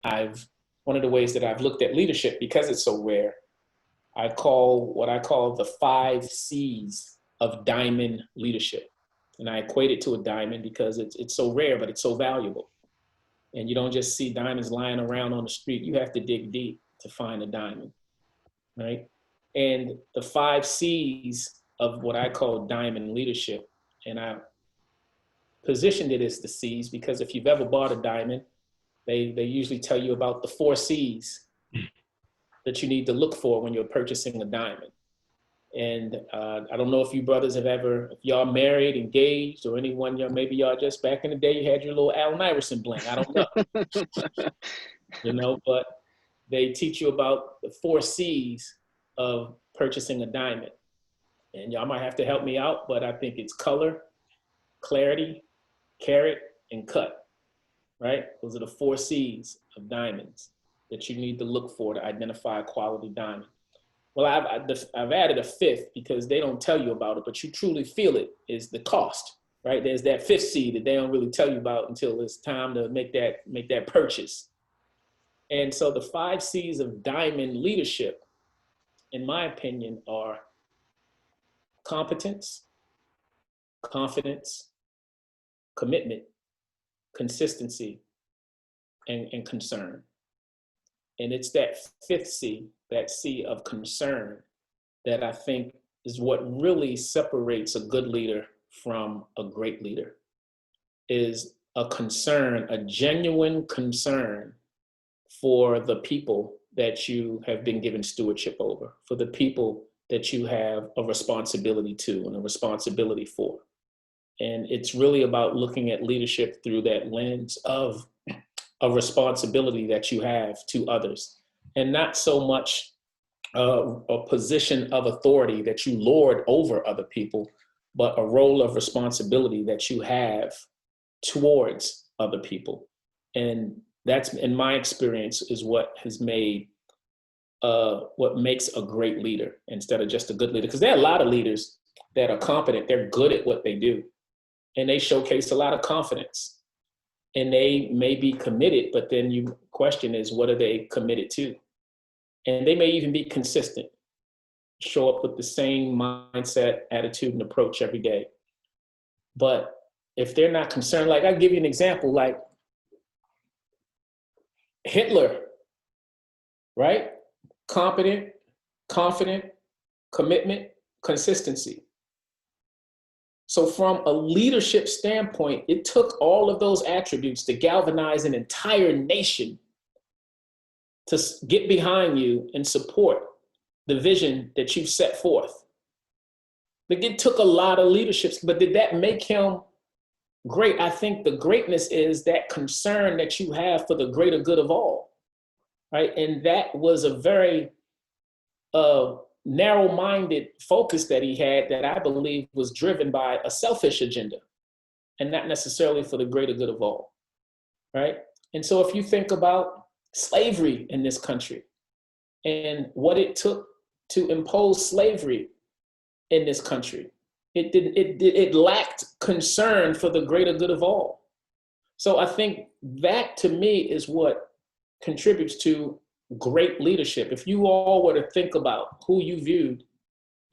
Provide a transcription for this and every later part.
one of the ways that I've looked at leadership, because it's so rare, I call what I call the 5 C's of diamond leadership. And I equate it to a diamond because it's so rare, but it's so valuable. And you don't just see diamonds lying around on the street. You have to dig deep to find a diamond, right? And the 5 C's of what I call diamond leadership, and I positioned it as the C's because if you've ever bought a diamond, they usually tell you about the 4 C's that you need to look for when you're purchasing a diamond. And I don't know if you brothers have ever, if y'all married, engaged, or anyone, maybe y'all just back in the day, you had your little Allen Iverson bling. I don't know, but they teach you about the 4 C's of purchasing a diamond. And y'all might have to help me out, but I think it's color, clarity, carat, and cut, right? Those are the 4 C's of diamonds that you need to look for to identify a quality diamond. Well, I've added a fifth because they don't tell you about it, but you truly feel it, is the cost, right? There's that 5th C that they don't really tell you about until it's time to make that purchase. And so the 5 C's of diamond leadership, in my opinion, are competence, confidence, commitment, consistency, and concern. And it's that 5th C, that C of concern, that I think is what really separates a good leader from a great leader, is a concern, a genuine concern for the people that you have been given stewardship over, for the people that you have a responsibility to and a responsibility for. And it's really about looking at leadership through that lens of a responsibility that you have to others, and not so much a position of authority that you lord over other people, but a role of responsibility that you have towards other people. And that's, in my experience, is what has made what makes a great leader instead of just a good leader. Because there are a lot of leaders that are competent, they're good at what they do, and they showcase a lot of confidence. And they may be committed, but then you question is, what are they committed to? And they may even be consistent, show up with the same mindset, attitude, and approach every day. But if they're not concerned, like I'll give you an example, like Hitler, right? Competent, confident, commitment, consistency. So from a leadership standpoint, it took all of those attributes to galvanize an entire nation to get behind you and support the vision that you've set forth. Like, it took a lot of leadership, but did that make him great? I think the greatness is that concern that you have for the greater good of all, right? And that was a very narrow-minded focus that he had, that I believe was driven by a selfish agenda and not necessarily for the greater good of all, right? And so if you think about slavery in this country and what it took to impose slavery in this country, it lacked concern for the greater good of all. So I think that, to me, is what contributes to great leadership. If you all were to think about who you viewed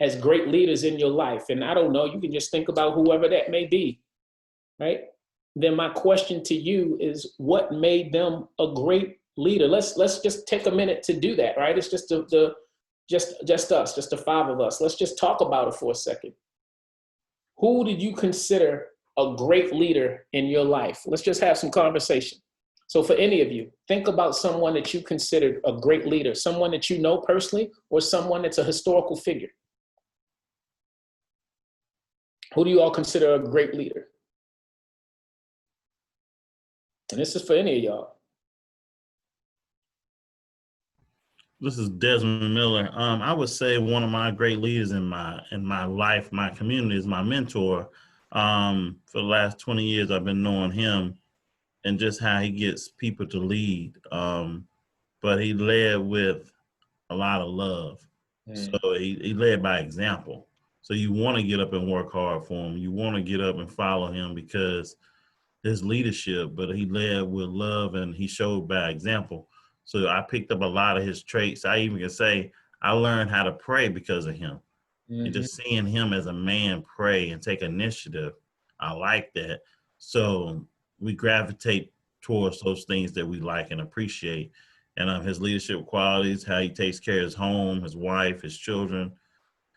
as great leaders in your life, and I don't know, you can just think about whoever that may be, right? Then my question to you is, what made them a great leader? Let's just take a minute to do that, right? It's just just us, just the 5 of us. Let's just talk about it for a second. Who did you consider a great leader in your life? Let's just have some conversation. So for any of you, think about someone that you considered a great leader, someone that you know personally, or someone that's a historical figure. Who do you all consider a great leader? And this is for any of y'all. This is Desmond Miller. I would say one of my great leaders in my life, my community, is my mentor. For the last 20 years, I've been knowing him and just how he gets people to lead. But he led with a lot of love. So he led by example. So you want to get up and work hard for him. You want to get up and follow him because his leadership, but he led with love and he showed by example. So I picked up a lot of his traits. I even can say I learned how to pray because of him. And Mm-hmm. just seeing him as a man pray and take initiative, I like that. So we gravitate towards those things that we like and appreciate. And his leadership qualities, how he takes care of his home, his wife, his children.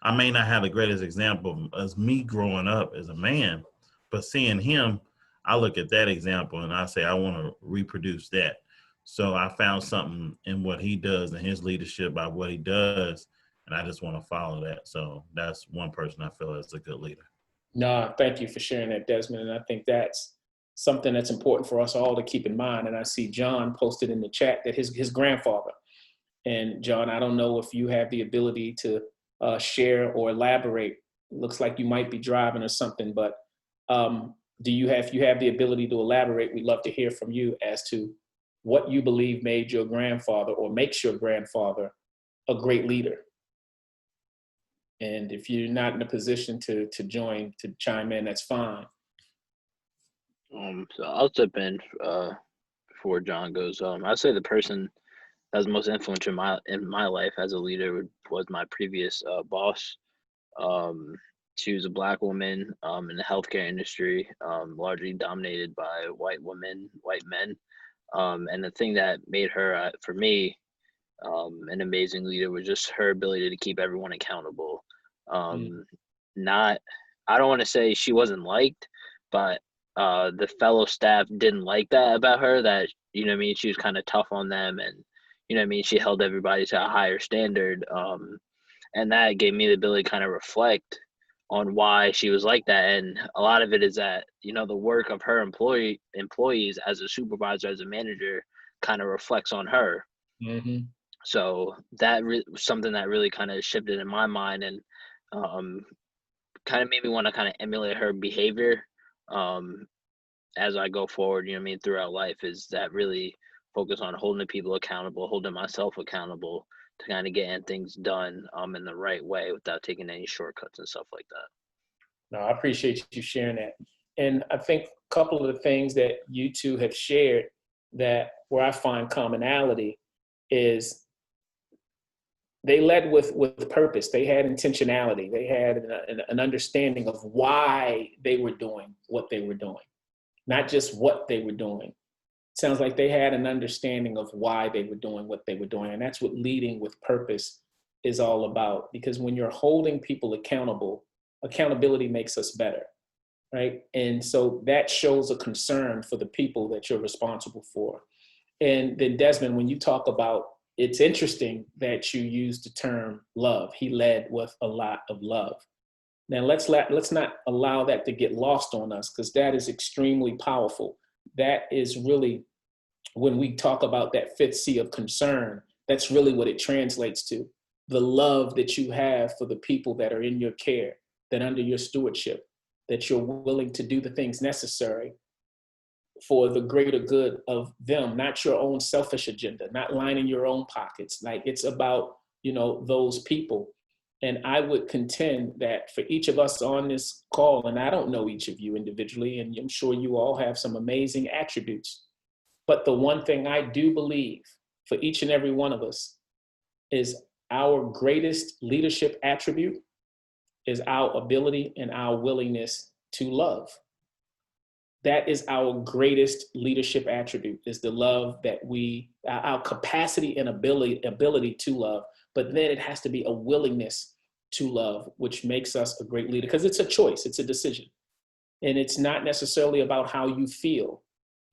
I may not have the greatest example as me growing up as a man, but seeing him, I look at that example and I say, I want to reproduce that. So I found something in what he does and his leadership by what he does, and I just want to follow that. So that's one person I feel is a good leader. No, thank you for sharing that, Desmond. And I think that's something that's important for us all to keep in mind. And I see John posted in the chat that his grandfather. And John, I don't know if you have the ability to share or elaborate. Looks like you might be driving or something, but if you have the ability to elaborate, we'd love to hear from you as to what you believe made your grandfather or makes your grandfather a great leader. And if you're not in a position to chime in, that's fine. So I'll step in before John goes. I'd say the person that was most influential in my life as a leader was my previous boss. She was a Black woman in the healthcare industry, largely dominated by white men. And the thing that made her, for me, an amazing leader was just her ability to keep everyone accountable. I don't want to say she wasn't liked, but the fellow staff didn't like that about her, that, you know what I mean, she was kind of tough on them, and, you know what I mean, she held everybody to a higher standard. And that gave me the ability to kind of reflect on why she was like that. And a lot of it is that, you know, the work of her employees as a supervisor, as a manager, kind of reflects on her. Mm-hmm. So that was something that really kind of shifted in my mind, and kind of made me want to kind of emulate her behavior as I go forward, you know what I mean, throughout life, is that really focus on holding people accountable, holding myself accountable to kind of getting things done in the right way without taking any shortcuts and stuff like that. No, I appreciate you sharing that. And I think a couple of the things that you two have shared that where I find commonality is they led with purpose. They had intentionality. They had an understanding of why they were doing what they were doing, not just what they were doing. Sounds like they had an understanding of why they were doing what they were doing. And that's what leading with purpose is all about. Because when you're holding people accountable, accountability makes us better, right? And so that shows a concern for the people that you're responsible for. And then Desmond, when you talk about, it's interesting that you use the term love. He led with a lot of love. Now let's not allow that to get lost on us, because that is extremely powerful. That is really, when we talk about that fifth C of concern, that's really what it translates to. The love that you have for the people that are in your care, that under your stewardship, that you're willing to do the things necessary for the greater good of them, not your own selfish agenda, not lining your own pockets. Like, it's about, you know, those people. And I would contend that for each of us on this call, and I don't know each of you individually, and I'm sure you all have some amazing attributes, but the one thing I do believe for each and every one of us is our greatest leadership attribute is our ability and our willingness to love. That is our greatest leadership attribute, is the love that our capacity and ability to love, but then it has to be a willingness to love, which makes us a great leader, because it's a choice, it's a decision. And it's not necessarily about how you feel.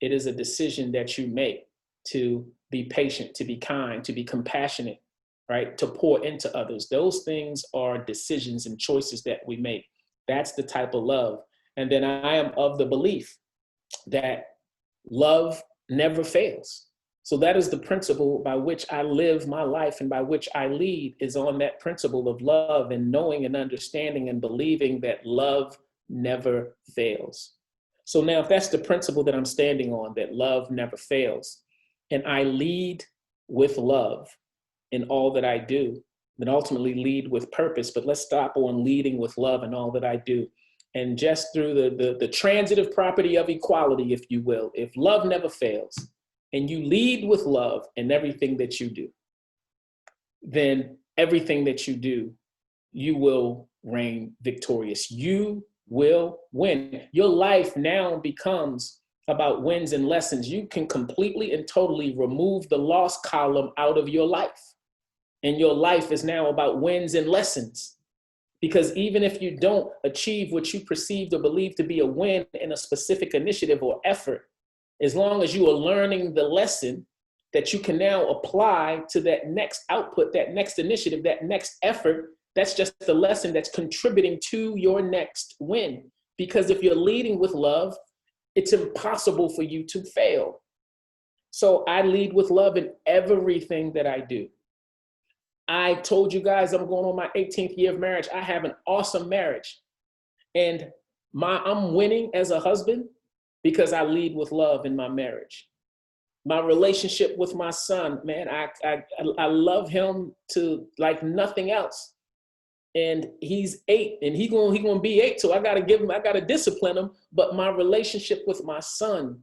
It is a decision that you make to be patient, to be kind, to be compassionate, right? To pour into others. Those things are decisions and choices that we make. That's the type of love. And then I am of the belief that love never fails. So that is the principle by which I live my life and by which I lead, is on that principle of love, and knowing and understanding and believing that love never fails. So now, if that's the principle that I'm standing on, that love never fails, and I lead with love in all that I do, then ultimately lead with purpose. But let's stop on leading with love in all that I do. And just through the transitive property of equality, if you will, if love never fails and you lead with love in everything that you do, then everything that you do, you will reign victorious. You will win. Your life now becomes about wins and lessons. You can completely and totally remove the loss column out of your life. And your life is now about wins and lessons. Because even if you don't achieve what you perceived or believe to be a win in a specific initiative or effort, as long as you are learning the lesson that you can now apply to that next output, that next initiative, that next effort, that's just the lesson that's contributing to your next win. Because if you're leading with love, it's impossible for you to fail. So I lead with love in everything that I do. I told you guys I'm going on my 18th year of marriage. I have an awesome marriage. And I'm winning as a husband because I lead with love in my marriage. My relationship with my son, man, I love him to like nothing else. And he's 8 and he's gonna be 8. So I gotta discipline him. But my relationship with my son,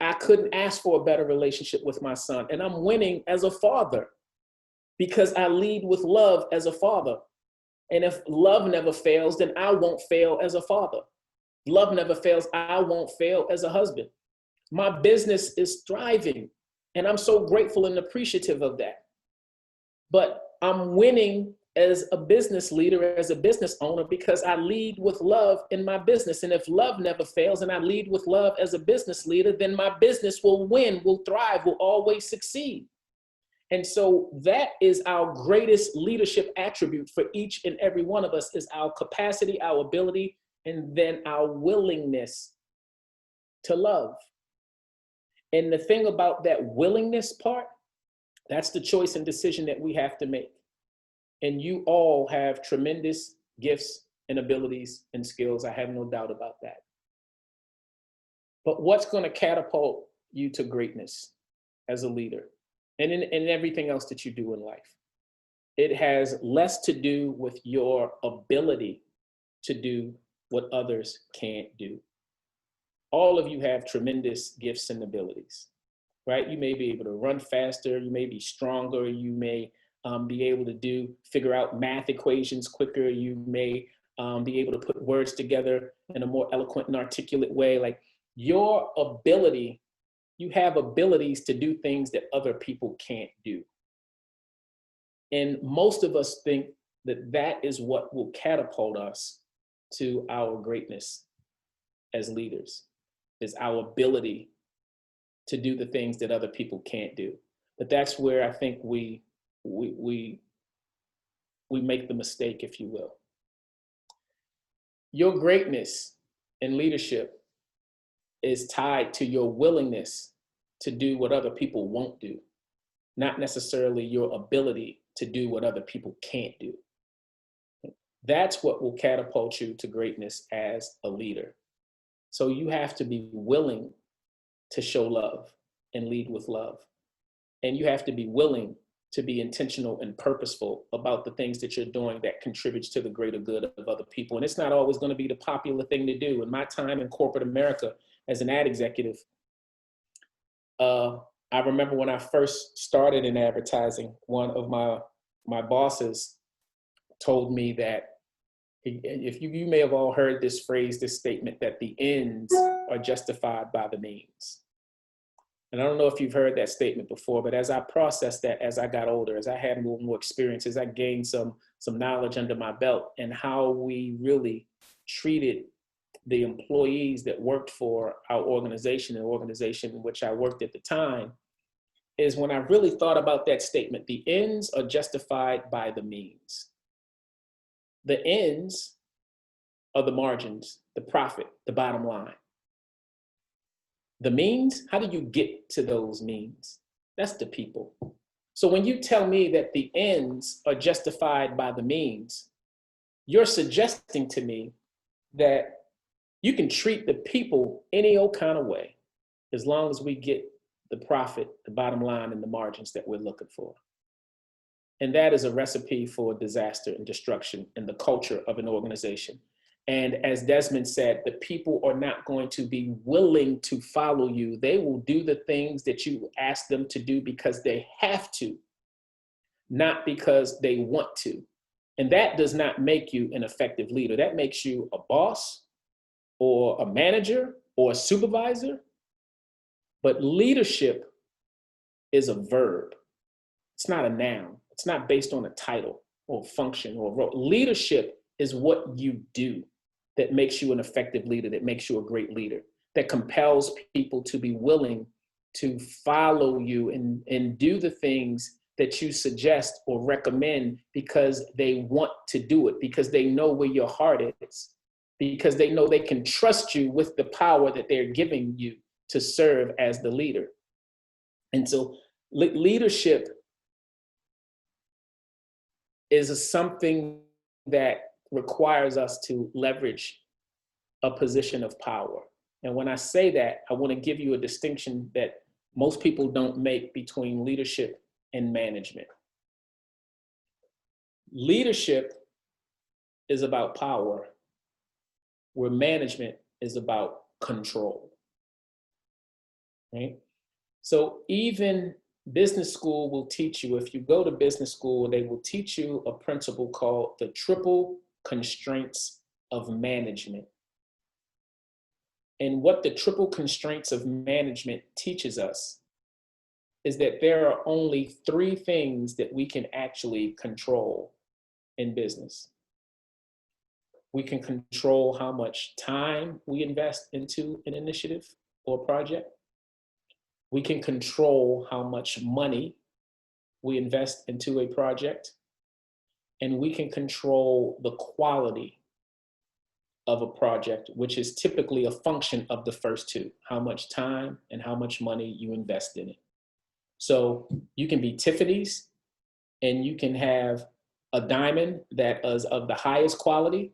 I couldn't ask for a better relationship with my son. And I'm winning as a father, because I lead with love as a father. And if love never fails, then I won't fail as a father. Love never fails, I won't fail as a husband. My business is thriving, and I'm so grateful and appreciative of that. But I'm winning as a business leader, as a business owner, because I lead with love in my business. And if love never fails and I lead with love as a business leader, then my business will win, will thrive, will always succeed. And so that is our greatest leadership attribute for each and every one of us, is our capacity, our ability, and then our willingness to love. And the thing about that willingness part, that's the choice and decision that we have to make. And you all have tremendous gifts and abilities and skills. I have no doubt about that. But what's going to catapult you to greatness as a leader? And in everything else that you do in life, it has less to do with your ability to do what others can't do. All of you have tremendous gifts and abilities, right? You may be able to run faster, you may be stronger, you may be able to figure out math equations quicker, you may be able to put words together in a more eloquent and articulate way. Like your ability, you have abilities to do things that other people can't do. And most of us think that that is what will catapult us to our greatness as leaders, is our ability to do the things that other people can't do. But that's where I think we make the mistake, if you will. Your greatness in leadership is tied to your willingness to do what other people won't do, not necessarily your ability to do what other people can't do. That's what will catapult you to greatness as a leader. So you have to be willing to show love and lead with love. And you have to be willing to be intentional and purposeful about the things that you're doing that contributes to the greater good of other people. And it's not always going to be the popular thing to do. In my time in corporate America as an ad executive, I remember when I first started in advertising, one of my bosses told me that, if you may have all heard this phrase, this statement, that the ends are justified by the means. And I don't know if you've heard that statement before, but as I processed that, as I got older, as I had more experience, as I gained some knowledge under my belt, and how we really treated the employees that worked for our organization, the organization in which I worked at the time, is when I really thought about that statement, the ends are justified by the means. The ends are the margins, the profit, the bottom line. The means, how do you get to those means? That's the people. So when you tell me that the ends are justified by the means, you're suggesting to me that you can treat the people any old kind of way, as long as we get the profit, the bottom line, and the margins that we're looking for. And that is a recipe for disaster and destruction in the culture of an organization. And as Desmond said, the people are not going to be willing to follow you. They will do the things that you ask them to do because they have to, not because they want to. And that does not make you an effective leader. That makes you a boss or a manager or a supervisor. But leadership is a verb. It's not a noun. It's not based on a title or function or role. Leadership is what you do that makes you an effective leader, that makes you a great leader, that compels people to be willing to follow you and do the things that you suggest or recommend because they want to do it, because they know where your heart is, because they know they can trust you with the power that they're giving you to serve as the leader. And so leadership is something that requires us to leverage a position of power. And when I say that, I want to give you a distinction that most people don't make between leadership and management. Leadership is about power, where management is about control, right? So even business school will teach you, if you go to business school, they will teach you a principle called the triple constraints of management. And what the triple constraints of management teaches us is that there are only 3 things that we can actually control in business. We can control how much time we invest into an initiative or project. We can control how much money we invest into a project. And we can control the quality of a project, which is typically a function of the first 2, how much time and how much money you invest in it. So you can be Tiffany's and you can have a diamond that is of the highest quality,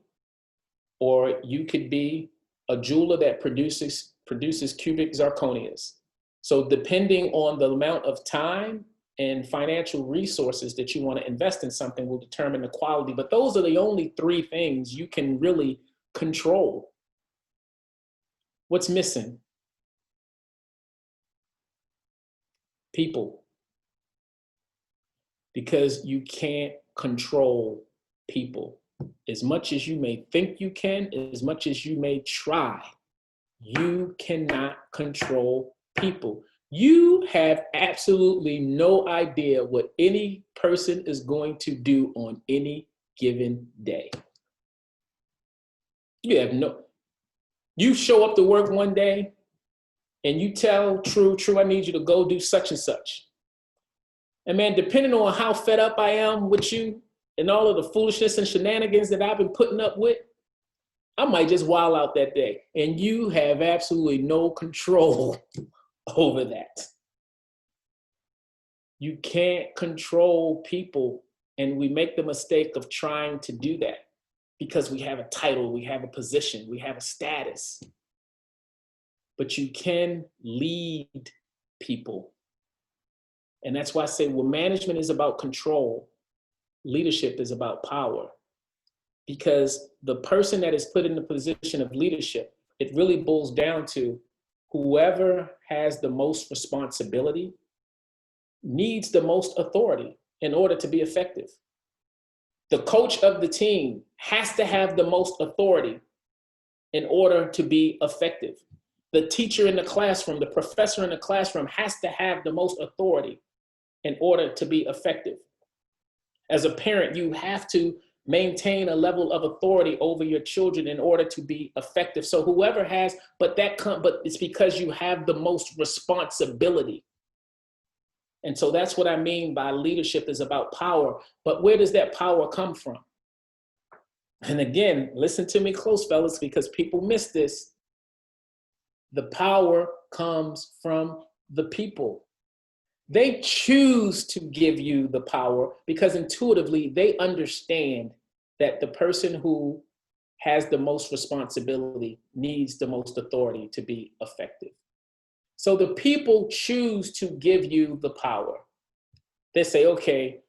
or you could be a jeweler that produces cubic zirconias. So depending on the amount of time and financial resources that you want to invest in something will determine the quality. But those are the only 3 things you can really control. What's missing? People. Because you can't control people. As much as you may think you can, as much as you may try, you cannot control people. You have absolutely no idea what any person is going to do on any given day. You show up to work one day and you tell True, I need you to go do such and such. And man, depending on how fed up I am with you and all of the foolishness and shenanigans that I've been putting up with, I might just wild out that day. And you have absolutely no control over that. You can't control people, and we make the mistake of trying to do that because we have a title, we have a position, we have a status. But you can lead people. And that's why I say, well, management is about control. Leadership is about power. Because the person that is put in the position of leadership, it really boils down to whoever has the most responsibility needs the most authority in order to be effective. The coach of the team has to have the most authority in order to be effective. The teacher in the classroom, the professor in the classroom has to have the most authority in order to be effective. As a parent, you have to maintain a level of authority over your children in order to be effective. So whoever has, but it's because you have the most responsibility. And so that's what I mean by leadership is about power. But where does that power come from? And again, listen to me close, fellas, because people miss this. The power comes from the people. They choose to give you the power because intuitively they understand that the person who has the most responsibility needs the most authority to be effective. So the people choose to give you the power. They say, okay,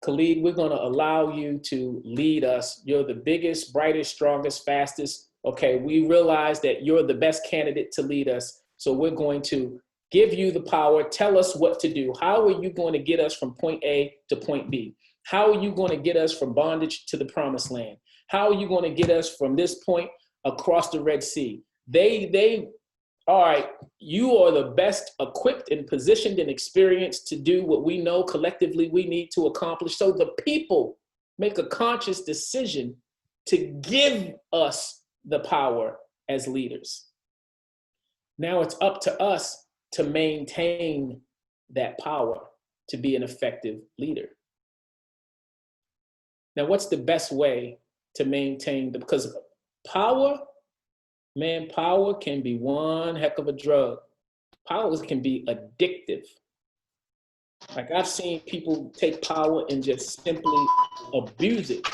Khalid, we're going to allow you to lead us. You're the biggest, brightest, strongest, fastest. Okay, we realize that you're the best candidate to lead us. So we're going to give you the power. Tell us what to do. How are you going to get us from point A to point B? How are you going to get us from bondage to the promised land? How are you going to get us from this point across the Red Sea? All right, you are the best equipped and positioned and experienced to do what we know collectively we need to accomplish. So the people make a conscious decision to give us the power as leaders. Now it's up to us to maintain that power to be an effective leader. Now, what's the best way to maintain because power, man, power can be one heck of a drug. Power can be addictive. Like I've seen people take power and just simply abuse it.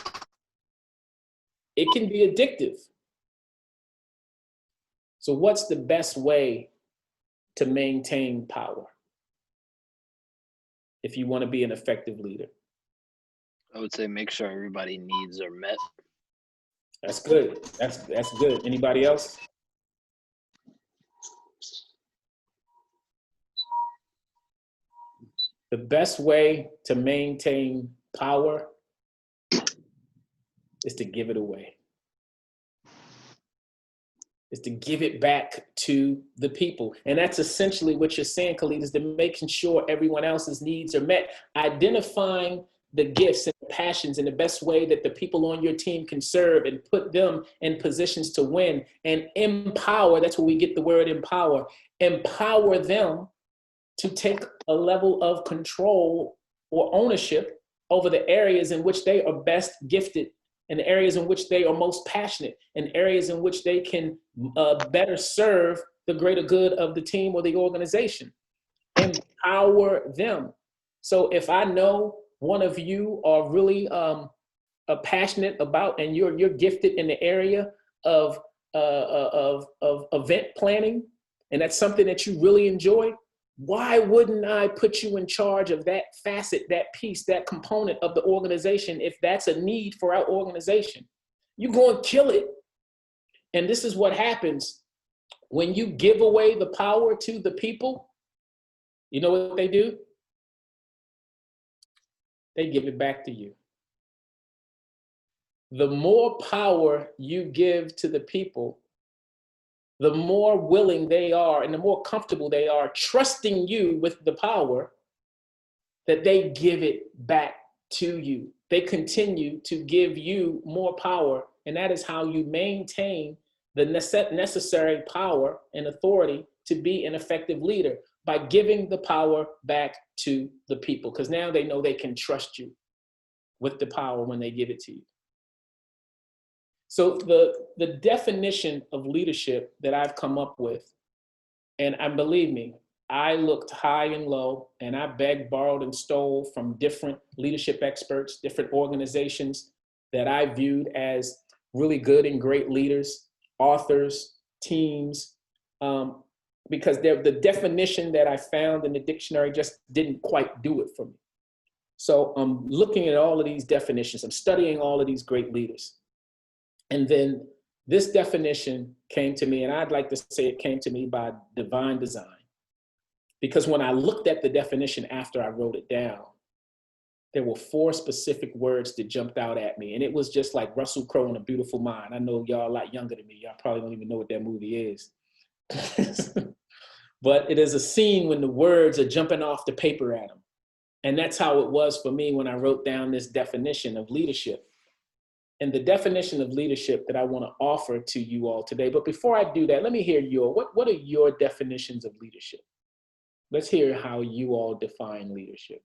It can be addictive. So what's the best way to maintain power if you want to be an effective leader? I would say make sure everybody's needs are met. That's good. That's good. Anybody else? The best way to maintain power is to give it away. Is to give it back to the people. And that's essentially what you're saying, Khalid, is to making sure everyone else's needs are met. Identifying the gifts and the passions in the best way that the people on your team can serve and put them in positions to win and empower. That's where we get the word empower. Empower them to take a level of control or ownership over the areas in which they are best gifted, and the areas in which they are most passionate, and areas in which they can better serve the greater good of the team or the organization. Empower them. So if I know one of you are really passionate about, and you're gifted in the area of event planning, and that's something that you really enjoy, why wouldn't I put you in charge of that facet, that piece, that component of the organization if that's a need for our organization? You go and kill it. And this is what happens when you give away the power to the people. You know what they do? They give it back to you. The more power you give to the people, the more willing they are and the more comfortable they are trusting you with the power, that they give it back to you. They continue to give you more power. And that is how you maintain the necessary power and authority to be an effective leader, by giving the power back to the people. Because now they know they can trust you with the power when they give it to you. So the definition of leadership that I've come up with, and believe me, I looked high and low, and I begged, borrowed, and stole from different leadership experts, different organizations that I viewed as really good and great leaders, authors, teams, because the definition that I found in the dictionary just didn't quite do it for me. So I'm looking at all of these definitions. I'm studying all of these great leaders. And then this definition came to me, and I'd like to say it came to me by divine design. Because when I looked at the definition after I wrote it down, there were 4 specific words that jumped out at me. And it was just like Russell Crowe in A Beautiful Mind. I know y'all a lot younger than me. Y'all probably don't even know what that movie is. But it is a scene when the words are jumping off the paper at him. And that's how it was for me when I wrote down this definition of leadership. And the definition of leadership that I want to offer to you all today. But before I do that, let me hear what are your definitions of leadership? Let's hear how you all define leadership.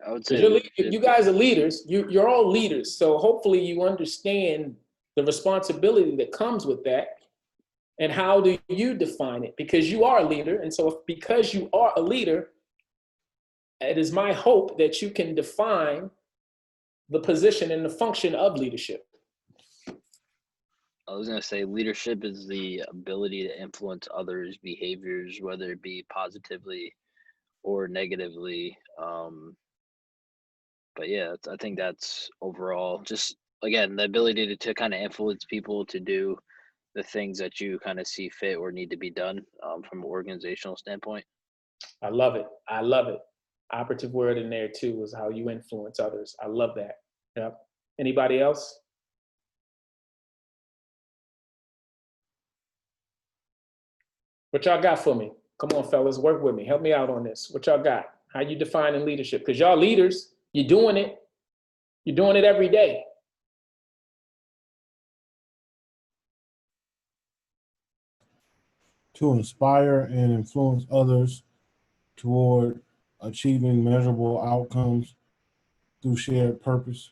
I would say you guys are leaders. You're all leaders. So hopefully you understand the responsibility that comes with that. And how do you define it? Because you are a leader. And so because you are a leader, it is my hope that you can define the position and the function of leadership. I was gonna say leadership is the ability to influence others' behaviors, whether it be positively or negatively. But yeah, I think that's overall just again the ability to kind of influence people to do the things that you kind of see fit or need to be done from an organizational standpoint. I love it. I love it. Operative word in there too is how you influence others. I love that. Yep. Anybody else? What y'all got for me? Come on, fellas, work with me. Help me out on this. What y'all got? How you defining leadership? Because y'all leaders, you're doing it. You're doing it every day. To inspire and influence others toward achieving measurable outcomes through shared purpose.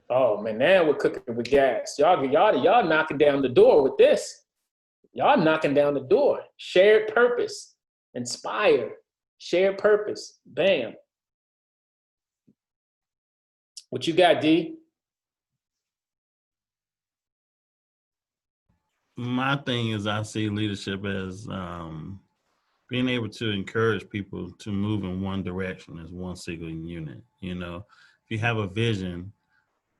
Oh man, now we're cooking with gas. Y'all knocking down the door with this. Y'all knocking down the door. Shared purpose, inspire, shared purpose. Bam. What you got, D? My thing is I see leadership as being able to encourage people to move in one direction as one single unit. You know, if you have a vision,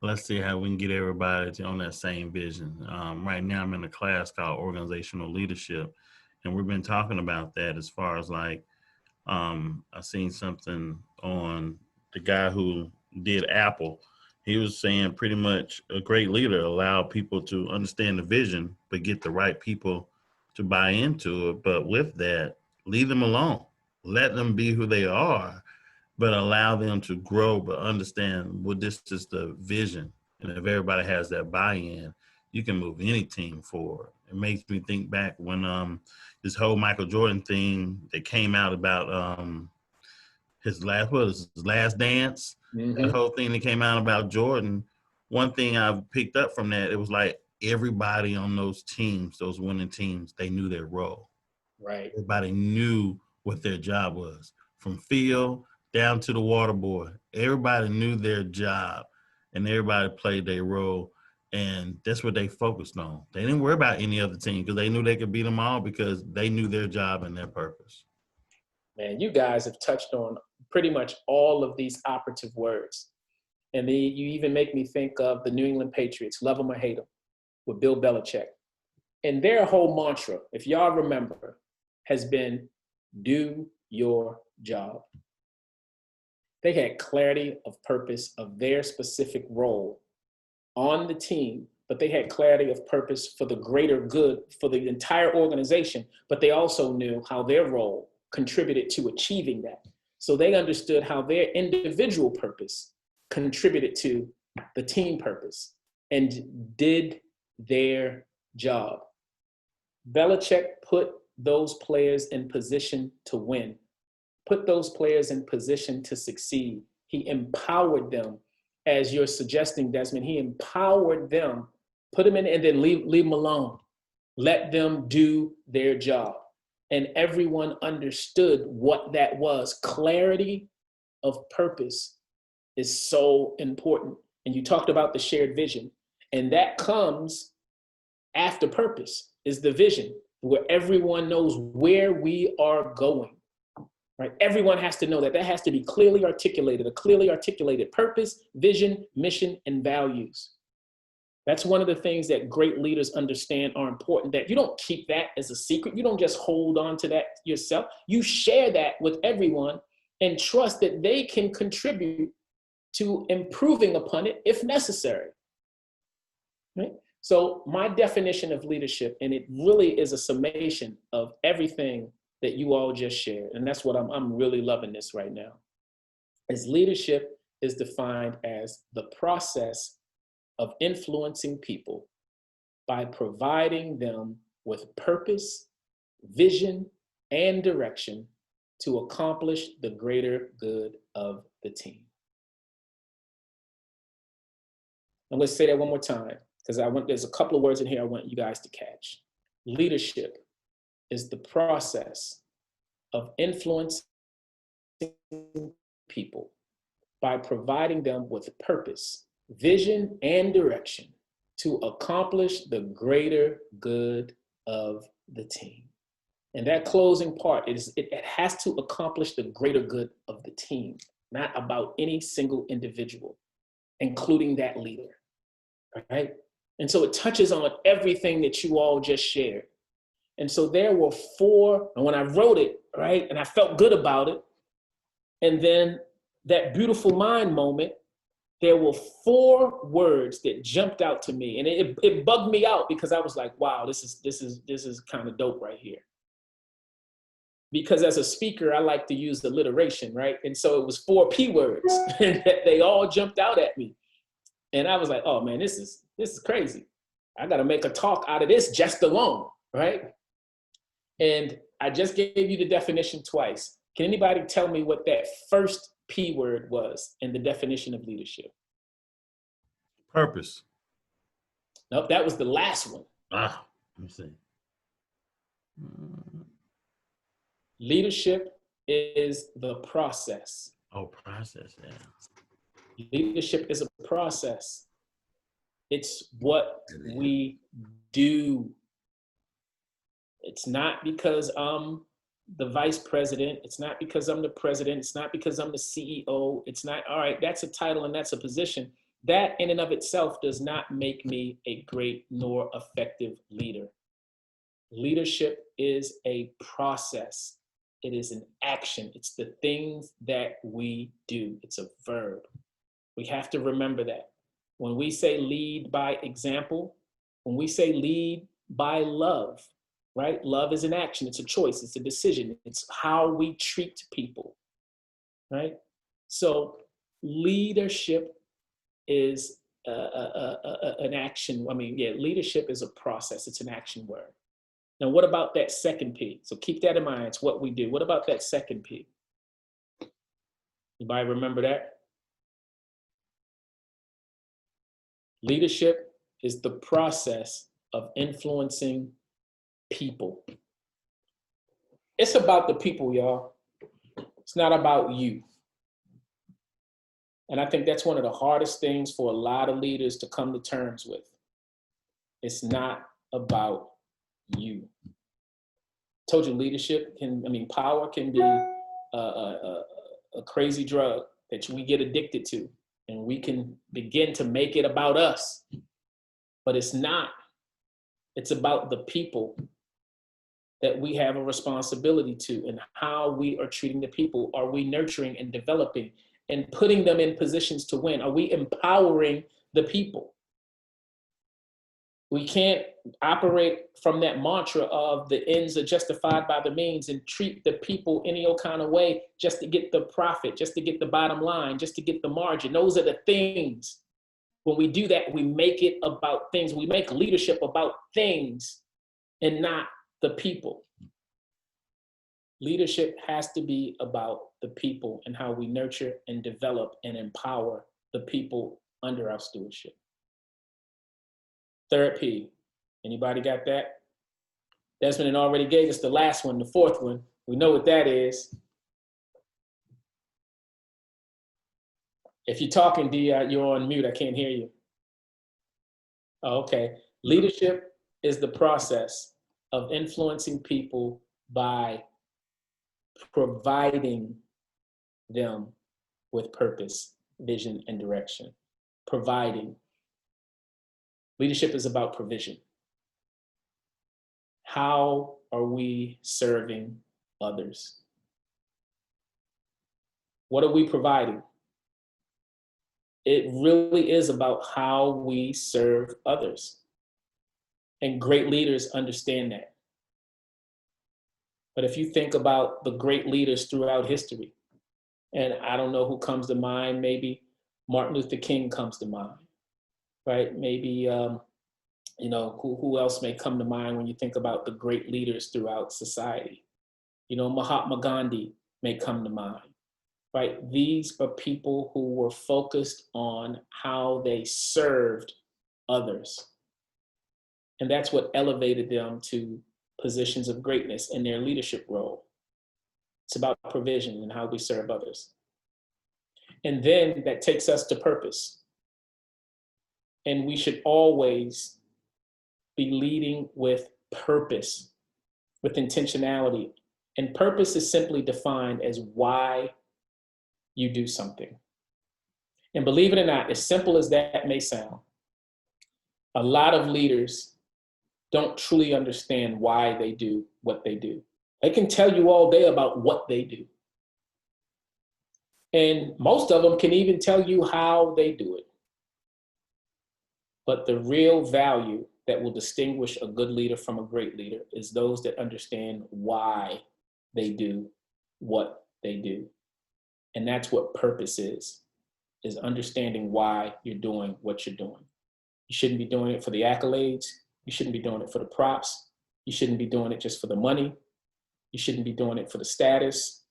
let's see how we can get everybody on that same vision. Right now I'm in a class called organizational leadership, and we've been talking about that as far as like, I seen something on the guy who did Apple. He was saying pretty much a great leader allow people to understand the vision, but get the right people to buy into it. But with that, leave them alone. Let them be who they are, but allow them to grow, but understand what this is the vision. And if everybody has that buy-in, you can move any team forward. It makes me think back when this whole Michael Jordan thing that came out about his last dance, that whole thing that came out about Jordan. One thing I've picked up from that, it was like everybody on those teams, those winning teams, they knew their role. Right. Everybody knew what their job was, from Phil down to the water boy. Everybody knew their job, and everybody played their role, and that's what they focused on. They didn't worry about any other team because they knew they could beat them all because they knew their job and their purpose. Man, you guys have touched on pretty much all of these operative words. And then you even make me think of the New England Patriots, love them or hate them, with Bill Belichick. And their whole mantra, if y'all remember, has been do your job. They had clarity of purpose of their specific role on the team, but they had clarity of purpose for the greater good for the entire organization, but they also knew how their role contributed to achieving that. So they understood how their individual purpose contributed to the team purpose and did their job. Belichick put those players in position to win, put those players in position to succeed. He empowered them, as you're suggesting, Desmond. He empowered them, put them in, and then leave them alone. Let them do their job. And everyone understood what that was. Clarity of purpose is so important. And you talked about the shared vision. And that comes after purpose, is the vision, where everyone knows where we are going. Right? Everyone has to know that. That has to be clearly articulated, a clearly articulated purpose, vision, mission, and values. That's one of the things that great leaders understand are important, that you don't keep that as a secret. You don't just hold on to that yourself. You share that with everyone and trust that they can contribute to improving upon it if necessary. Right? So my definition of leadership, and it really is a summation of everything that you all just shared, and that's what I'm really loving this right now, is leadership is defined as the process of influencing people by providing them with purpose, vision, and direction to accomplish the greater good of the team. I'm going to say that one more time, because there's a couple of words in here I want you guys to catch. Leadership is the process of influencing people by providing them with purpose, vision, and direction to accomplish the greater good of the team. And that closing part is it has to accomplish the greater good of the team, not about any single individual, including that leader. Right? And so it touches on everything that you all just shared. And so there were 4, and when I wrote it, right, and I felt good about it, and then that beautiful mind moment, there were 4 words that jumped out to me, and it bugged me out because I was like, wow, this is kind of dope right here. Because as a speaker, I like to use alliteration, right? And so it was 4 P words, and they all jumped out at me. And I was like, oh man, this is crazy. I got to make a talk out of this just alone, right? And I just gave you the definition twice. Can anybody tell me what that first P word was in the definition of leadership? Purpose. Nope, that was the last one. Let me see. Leadership is the process. Oh, process, yeah. Leadership is a process. It's what we do. It's not because I'm the vice president. It's not because I'm the president. It's not because I'm the CEO. It's not, all right, that's a title and that's a position. That in and of itself does not make me a great nor effective leader. Leadership is a process. It is an action. It's the things that we do. It's a verb. We have to remember that. When we say lead by example, when we say lead by love, right? Love is an action. It's a choice. It's a decision. It's how we treat people, right? So leadership is an action. I mean, yeah, leadership is a process. It's an action word. Now, what about that second P? So keep that in mind. It's what we do. What about that second P? Anybody remember that? Leadership is the process of influencing people. It's about the people, y'all. It's not about you. And I think that's one of the hardest things for a lot of leaders to come to terms with. It's not about you. Told you leadership power can be a crazy drug that we get addicted to, and we can begin to make it about us, but it's not. It's about the people that we have a responsibility to and how we are treating the people. Are we nurturing and developing and putting them in positions to win? Are we empowering the people? We can't operate from that mantra of the ends are justified by the means and treat the people any old kind of way just to get the profit, just to get the bottom line, just to get the margin. Those are the things. When we do that, we make it about things. We make leadership about things and not the people. Leadership has to be about the people and how we nurture and develop and empower the people under our stewardship. Third P. Anybody got that? Desmond already gave us the last one, the fourth one. We know what that is. If you're talking, D, you're on mute. I can't hear you. Oh, okay. Leadership is the process of influencing people by providing them with purpose, vision, and direction. Providing. Leadership is about provision. How are we serving others? What are we providing? It really is about how we serve others. And great leaders understand that. But if you think about the great leaders throughout history, and I don't know who comes to mind, maybe Martin Luther King comes to mind. Right? Maybe, who else may come to mind when you think about the great leaders throughout society? Mahatma Gandhi may come to mind, right? These are people who were focused on how they served others. And that's what elevated them to positions of greatness in their leadership role. It's about provision and how we serve others. And then that takes us to purpose. And we should always be leading with purpose, with intentionality. And purpose is simply defined as why you do something. And believe it or not, as simple as that may sound, a lot of leaders don't truly understand why they do what they do. They can tell you all day about what they do. And most of them can even tell you how they do it. But the real value that will distinguish a good leader from a great leader is those that understand why they do what they do. And that's what purpose is understanding why you're doing what you're doing. You shouldn't be doing it for the accolades. You shouldn't be doing it for the props. You shouldn't be doing it just for the money. You shouldn't be doing it for the status.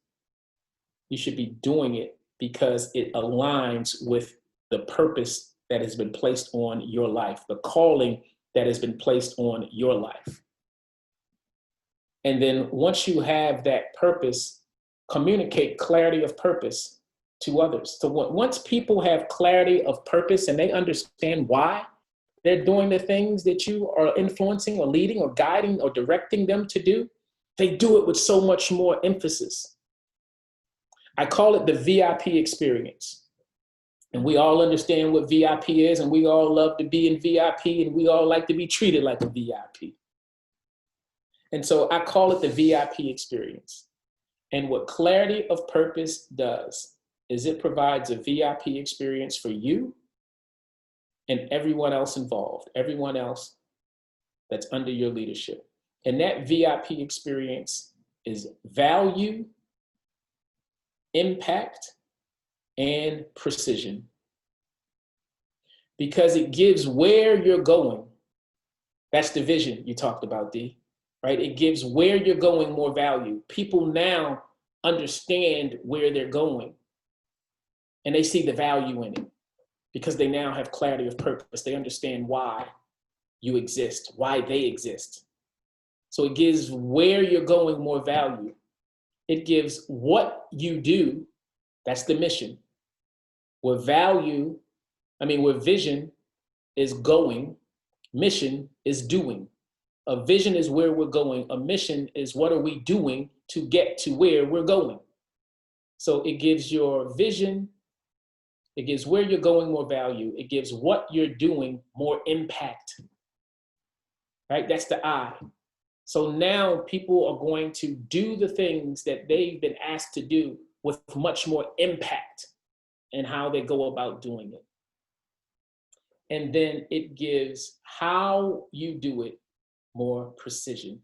You should be doing it because it aligns with the purpose that has been placed on your life, the calling that has been placed on your life. And then once you have that purpose, communicate clarity of purpose to others. So once people have clarity of purpose and they understand why they're doing the things that you are influencing or leading or guiding or directing them to do, they do it with so much more emphasis. I call it the VIP experience. And we all understand what VIP is, and we all love to be in VIP, and we all like to be treated like a VIP. And so I call it the VIP experience. And what clarity of purpose does is it provides a VIP experience for you and everyone else involved, everyone else that's under your leadership. And that VIP experience is value, impact, and precision. Because it gives where you're going. That's the vision you talked about, D, right? It gives where you're going more value. People now understand where they're going and they see the value in it because they now have clarity of purpose. They understand why you exist, why they exist. So it gives where you're going more value. It gives what you do, that's the mission. Where vision is going, mission is doing. A vision is where we're going. A mission is what are we doing to get to where we're going. So it gives your vision, it gives where you're going more value. It gives what you're doing more impact, right? That's the I. So now people are going to do the things that they've been asked to do with much more impact in how they go about doing it. And then it gives how you do it more precision.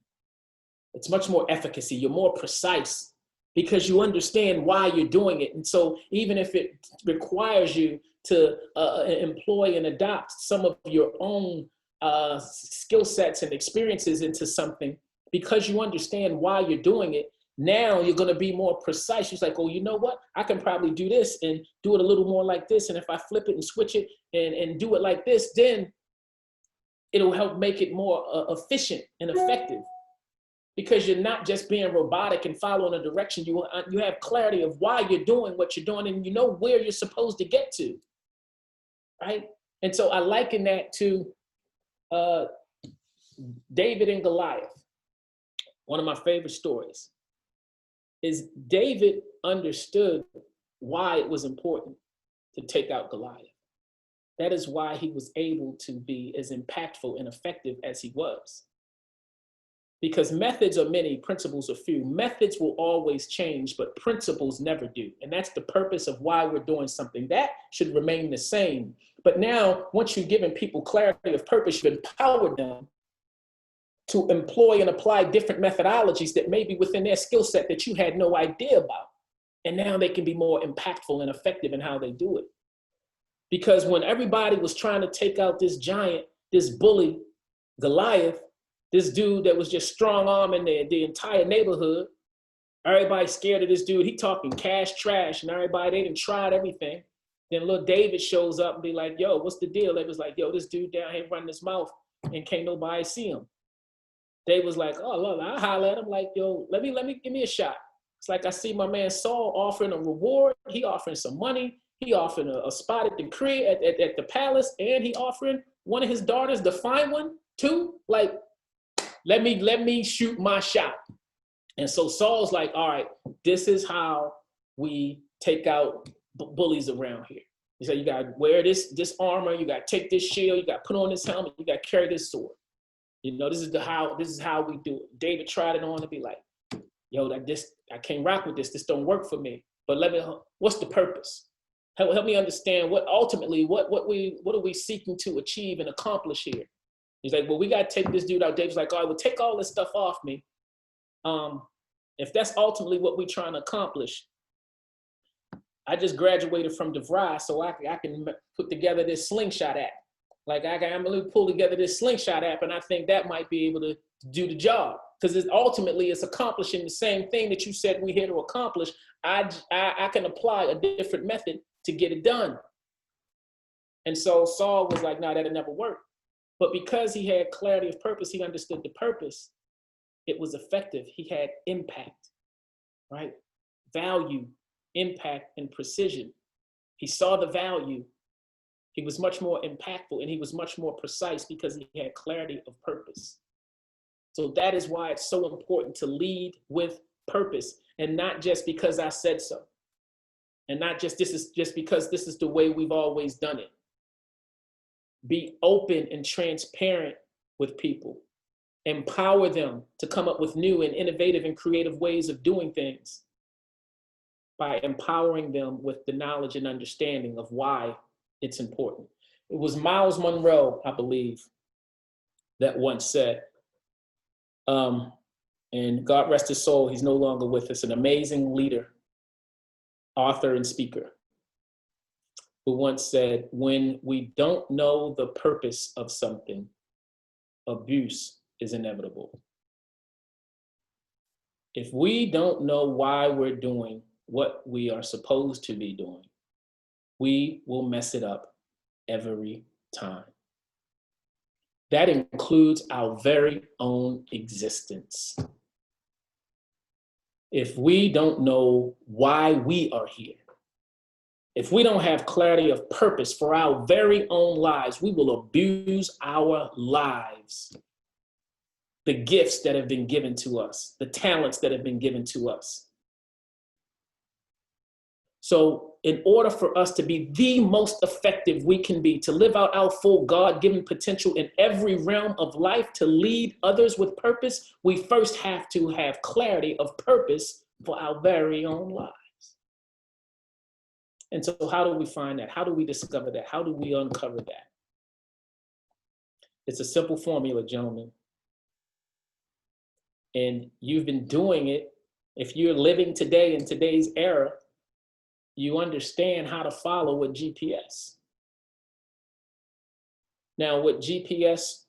It's much more efficacy. You're more precise because you understand why you're doing it. And so even if it requires you to employ and adopt some of your own skill sets and experiences into something, because you understand why you're doing it, now you're going to be more precise. It's like, oh, you know what? I can probably do this and do it a little more like this. And if I flip it and switch it and do it like this, then it'll help make it more efficient and effective. Because you're not just being robotic and following a direction. You have clarity of why you're doing what you're doing, and you know where you're supposed to get to, right? And so I liken that to David and Goliath. One of my favorite stories is David understood why it was important to take out Goliath. That is why he was able to be as impactful and effective as he was. Because methods are many, principles are few. Methods will always change, but principles never do. And that's the purpose of why we're doing something. That should remain the same. But now, once you've given people clarity of purpose, you've empowered them to employ and apply different methodologies that may be within their skill set that you had no idea about. And now they can be more impactful and effective in how they do it. Because when everybody was trying to take out this giant, this bully, Goliath, this dude that was just strong arming the entire neighborhood, everybody scared of this dude. He talking cash trash, and everybody, they done tried everything. Then little David shows up and be like, yo, what's the deal? They was like, yo, this dude down here running his mouth and can't nobody see him. They was like, oh, look, I holler at him like, yo, give me a shot. It's like I see my man Saul offering a reward. He offering some money. He offering a spot at the crib, at the palace, and he offering one of his daughters, the fine one, too. Like, let me shoot my shot. And so Saul's like, all right, this is how we take out bullies around here. He said, you got to wear this armor, you got to take this shield, you got to put on this helmet, you got to carry this sword. You know, this is how we do it. David tried it on to be like, yo, I can't rock with this. This don't work for me. But what's the purpose? Help me understand what ultimately what are we seeking to achieve and accomplish here? He's like, well, we got to take this dude out. David's like, all right, well, take all this stuff off me. If that's ultimately what we're trying to accomplish, I just graduated from DeVry, so I can put together this slingshot app. Like, I'm going to pull together this slingshot app, and I think that might be able to do the job. Because ultimately, it's accomplishing the same thing that you said we're here to accomplish. I can apply a different method to get it done. And so Saul was like, no, that'll never work. But because he had clarity of purpose, he understood the purpose, it was effective. He had impact, right? Value, impact, and precision. He saw the value. He was much more impactful, and he was much more precise because he had clarity of purpose. So that is why it's so important to lead with purpose, and not just because I said so. And not just because this is the way we've always done it. Be open and transparent with people. Empower them to come up with new and innovative and creative ways of doing things by empowering them with the knowledge and understanding of why it's important. It was Miles Monroe, I believe, that once said, and God rest his soul, he's no longer with us, an amazing leader, author, and speaker, who once said, when we don't know the purpose of something, abuse is inevitable. If we don't know why we're doing what we are supposed to be doing, we will mess it up every time. That includes our very own existence. If we don't know why we are here, if we don't have clarity of purpose for our very own lives, we will abuse our lives. The gifts that have been given to us, the talents that have been given to us. So in order for us to be the most effective we can be, to live out our full God-given potential in every realm of life, to lead others with purpose, we first have to have clarity of purpose for our very own lives. And so how do we find that? How do we discover that? How do we uncover that? It's a simple formula, gentlemen. And you've been doing it. If you're living today in today's era, you understand how to follow a GPS. Now, what GPS,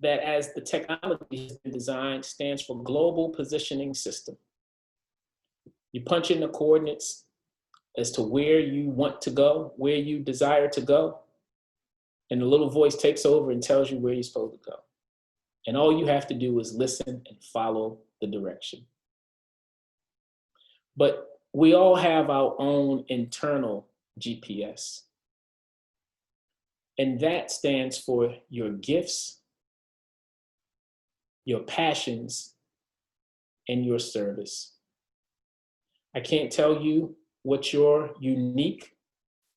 that as the technology has been designed, stands for Global Positioning System. You punch in the coordinates as to where you want to go, where you desire to go, and the little voice takes over and tells you where you're supposed to go. And all you have to do is listen and follow the direction. But we all have our own internal GPS. And that stands for your gifts, your passions, and your service. I can't tell you what your unique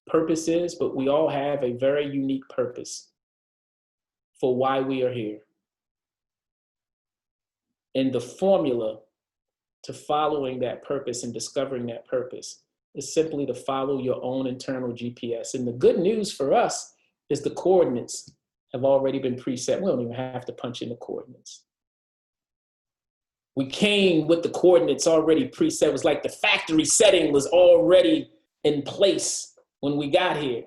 purpose is, but we all have a very unique purpose for why we are here. And the formula to following that purpose and discovering that purpose is simply to follow your own internal GPS. And the good news for us is the coordinates have already been preset. We don't even have to punch in the coordinates. We came with the coordinates already preset. It was like the factory setting was already in place when we got here.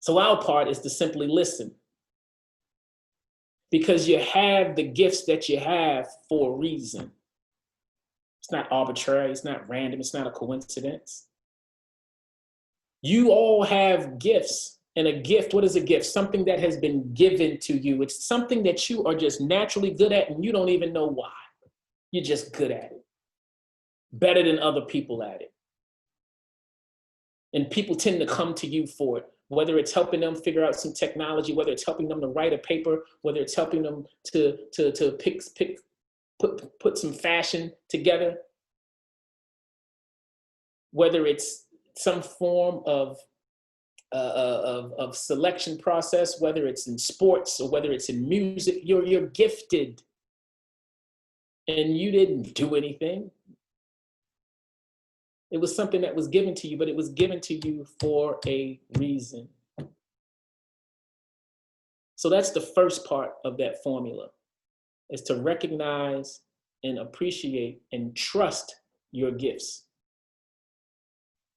So our part is to simply listen. Because you have the gifts that you have for a reason. It's not arbitrary, it's not random, it's not a coincidence. You all have gifts, and a gift, what is a gift? Something that has been given to you. It's something that you are just naturally good at and you don't even know why. You're just good at it. Better than other people at it. And people tend to come to you for it, whether it's helping them figure out some technology, whether it's helping them to write a paper, whether it's helping them to put some fashion together, whether it's some form of selection process, whether it's in sports or whether it's in music. You're gifted, and you didn't do anything. It was something that was given to you, but it was given to you for a reason. So that's the first part of that formula, is to recognize and appreciate and trust your gifts.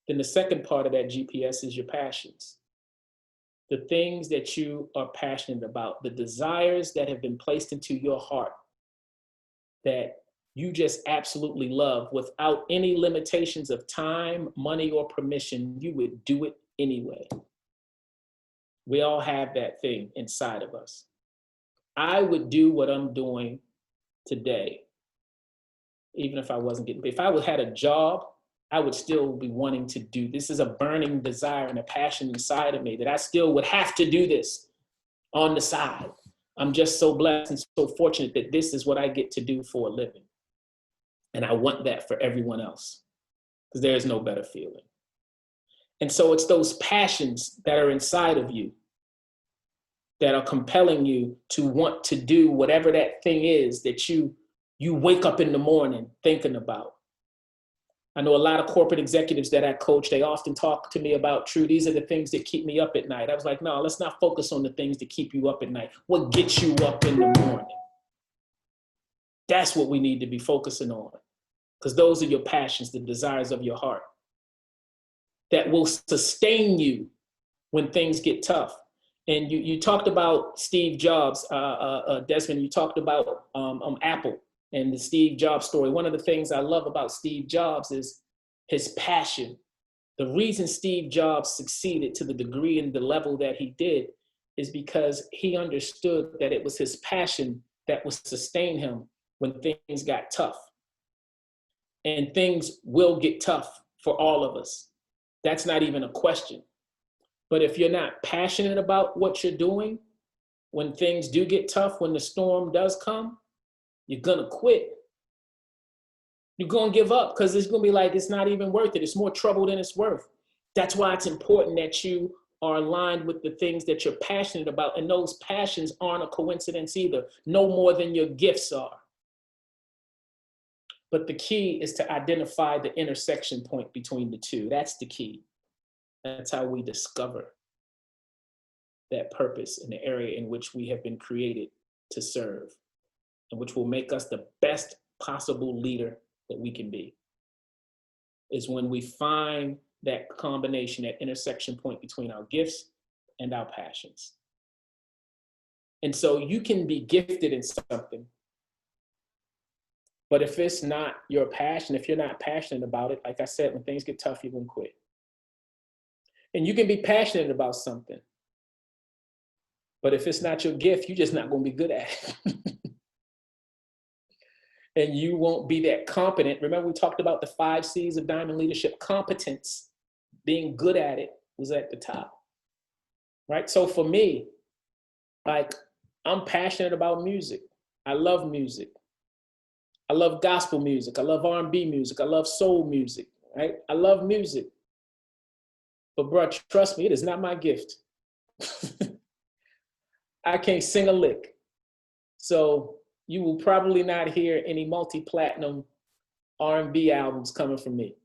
Then the second part of that GPS is your passions. The things that you are passionate about, the desires that have been placed into your heart that you just absolutely love without any limitations of time, money, or permission. You would do it anyway. We all have that thing inside of us. I would do what I'm doing today, even if I wasn't getting paid. If I had a job, I would still be wanting to do this. Is a burning desire and a passion inside of me that I still would have to do this on the side. I'm just so blessed and so fortunate that this is what I get to do for a living. And I want that for everyone else, because there is no better feeling. And so it's those passions that are inside of you that are compelling you to want to do whatever that thing is that you wake up in the morning thinking about. I know a lot of corporate executives that I coach, they often talk to me about, True, these are the things that keep me up at night. I was like, no, let's not focus on the things that keep you up at night. What gets you up in the morning? That's what we need to be focusing on, because those are your passions, the desires of your heart that will sustain you when things get tough. And you talked about Steve Jobs, Desmond, you talked about Apple and the Steve Jobs story. One of the things I love about Steve Jobs is his passion. The reason Steve Jobs succeeded to the degree and the level that he did is because he understood that it was his passion that would sustain him when things got tough. And things will get tough for all of us. That's not even a question. But if you're not passionate about what you're doing, when things do get tough, when the storm does come, you're gonna quit. You're gonna give up, because it's gonna be like, it's not even worth it. It's more trouble than it's worth. That's why it's important that you are aligned with the things that you're passionate about. And those passions aren't a coincidence either, no more than your gifts are. But the key is to identify the intersection point between the two. That's the key. That's how we discover that purpose in the area in which we have been created to serve, and which will make us the best possible leader that we can be, is when we find that combination, that intersection point between our gifts and our passions. And so you can be gifted in something, but if it's not your passion, if you're not passionate about it, like I said, when things get tough, you're gonna quit. And you can be passionate about something, but if it's not your gift, you're just not gonna be good at it. And you won't be that competent. Remember, we talked about the 5 C's of Diamond Leadership. Competence, being good at it, was at the top, right? So for me, like, I'm passionate about music. I love music. I love gospel music. I love R&B music. I love soul music, right? I love music. But bro, trust me, it is not my gift. I can't sing a lick. So you will probably not hear any multi-platinum R&B albums coming from me.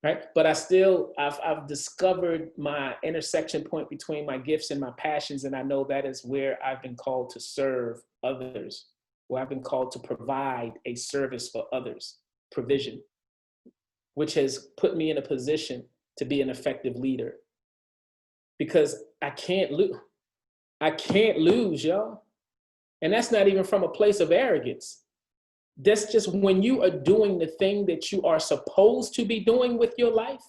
Right? But I've discovered my intersection point between my gifts and my passions, and I know that is where I've been called to serve others, where I've been called to provide a service for others, provision, which has put me in a position to be an effective leader. Because I can't lose. I can't lose, y'all. And that's not even from a place of arrogance. That's just when you are doing the thing that you are supposed to be doing with your life,